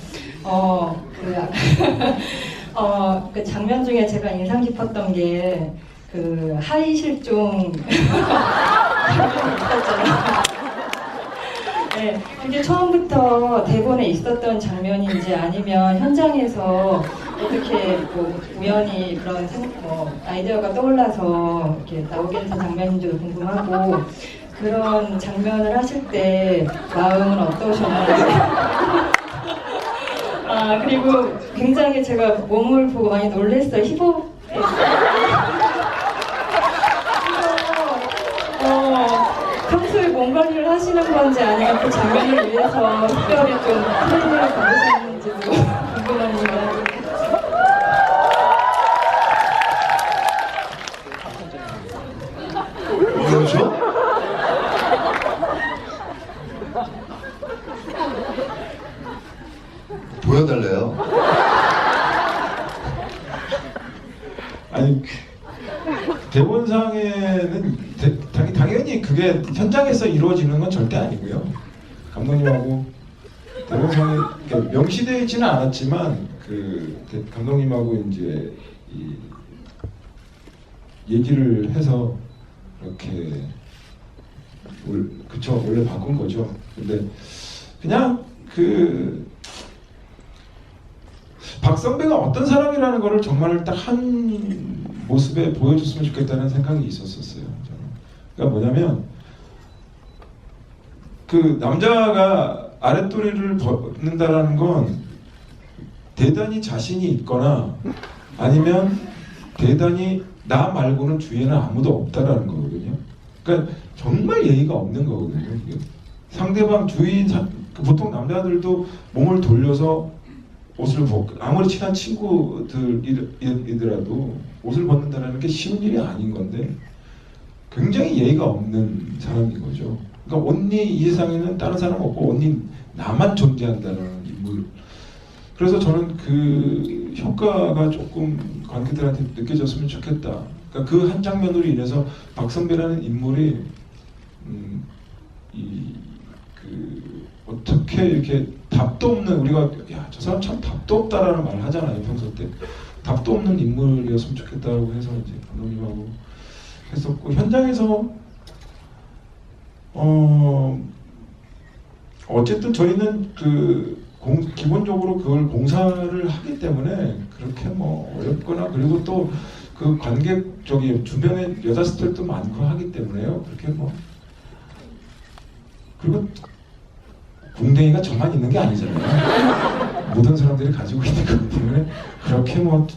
Speaker 10: 그 장면 중에 제가 인상 깊었던 게 그 하이 실종 장면이 있었잖아요. 네, 그게 처음부터 대본에 있었던 장면인지 아니면 현장에서 어떻게 뭐 우연히 그런 아이디어가 떠올라서 이렇게 나오게 된 장면인지도 궁금하고 그런 장면을 하실 때 마음은 어떠셨나요? 그리고 굉장히 제가 몸을 보고 많이 놀랐어요. 평소에 몸 관리를 하시는 건지 아니면 그 장면을 위해서 특별히 좀 트레이닝을 받으셨는지도 궁금합니다.
Speaker 6: 저는 당연히 그게 현장에서 이루어지는 건 절대 아니고요. 감독님하고 대본상에 그러니까 명시되어 있지는 않았지만 감독님하고 이제 얘기를 해서 이렇게 그쵸 원래 바꾼 거죠. 근데 그냥 박성배가 어떤 사람이라는 거를 정말 딱 한 모습에 보여줬으면 좋겠다는 생각이 있었어요. 저는. 그러니까 뭐냐면 남자가 아랫도리를 벗는다라는 건 대단히 자신이 있거나 아니면 대단히 나 말고는 주위에는 아무도 없다라는 거거든요. 그러니까 정말 예의가 없는 거거든요. 상대방 보통 남자들도 몸을 돌려서 옷을 벗고 아무리 친한 친구들이더라도 옷을 벗는다는 게 쉬운 일이 아닌 건데 굉장히 예의가 없는 사람인 거죠. 그러니까 온리 이 세상에는 다른 사람 없고 온리 나만 존재한다는 인물. 그래서 저는 그 효과가 조금 관객들한테 느껴졌으면 좋겠다. 그러니까 그 한 장면으로 인해서 박성배라는 인물이 어떻게 이렇게 답도 없는 우리가 야 저 사람 참 답도 없다라는 말을 하잖아요 평소 때 답도 없는 인물이었으면 좋겠다고 해서 이제 감독님하고 했었고 현장에서 어쨌든 저희는 기본적으로 그걸 공사를 하기 때문에 그렇게 뭐 어렵거나 그리고 또 그 관객 주변에 여자 스태프도 많고 하기 때문에요 그렇게 뭐 그리고 궁뎅이가 저만 있는 게 아니잖아요. 모든 사람들이 가지고 있는 거기 때문에 그렇게 뭐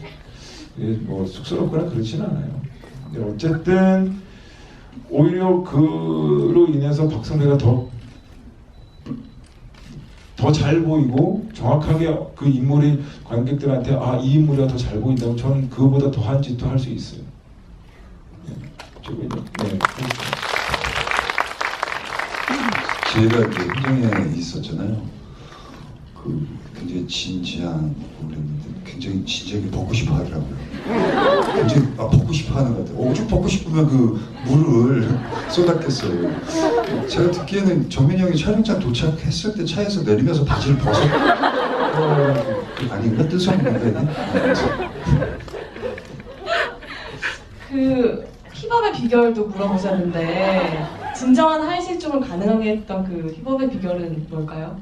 Speaker 6: 쑥스럽거나 그렇진 않아요. 근데 어쨌든 오히려 그로 인해서 박성배가 더 잘 보이고 정확하게 그 인물이 관객들한테 이 인물이 더 잘 보인다고 저는 그거보다 더한 짓도 할 수 있어요.
Speaker 4: 제가 이제 현장에 있었잖아요. 굉장히 진지한 그랬는데 굉장히 진지하게 벗고 싶어 하더라고요. 굉장히 벗고 싶어 하는 것 같아요. 오죽 벗고 싶으면 그 물을 쏟았겠어요. 제가 듣기에는 정민이 형이 촬영장 도착했을 때 차에서 내리면서 바지를 아닌가? 뜻없는데
Speaker 1: 힙합의 비결도 물어보셨는데 진정한 하이실종을 가능하게 했던 그 힙합의 비결은 뭘까요?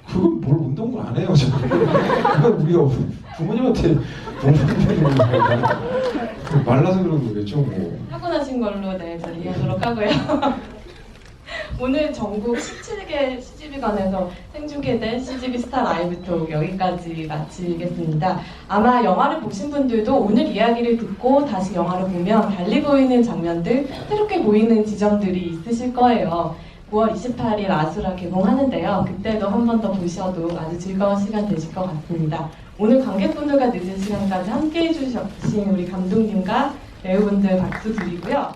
Speaker 6: 그건 뭘 운동을 안 해요. 그건 우리가 부모님한테 말라서 그런 거겠죠. 뭐.
Speaker 1: 하고 나신 걸로 저를 이해하도록 하고요. 오늘 전국 17개 CGV관에서 생중계된 CGV 스타 라이브 톡 여기까지 마치겠습니다. 아마 영화를 보신 분들도 오늘 이야기를 듣고 다시 영화를 보면 달리 보이는 장면들, 새롭게 보이는 지점들이 있으실 거예요. 9월 28일 아수라 개봉하는데요. 그때도 한 번 더 보셔도 아주 즐거운 시간 되실 것 같습니다. 오늘 관객분들과 늦은 시간까지 함께해 주신 우리 감독님과 배우분들 박수 드리고요.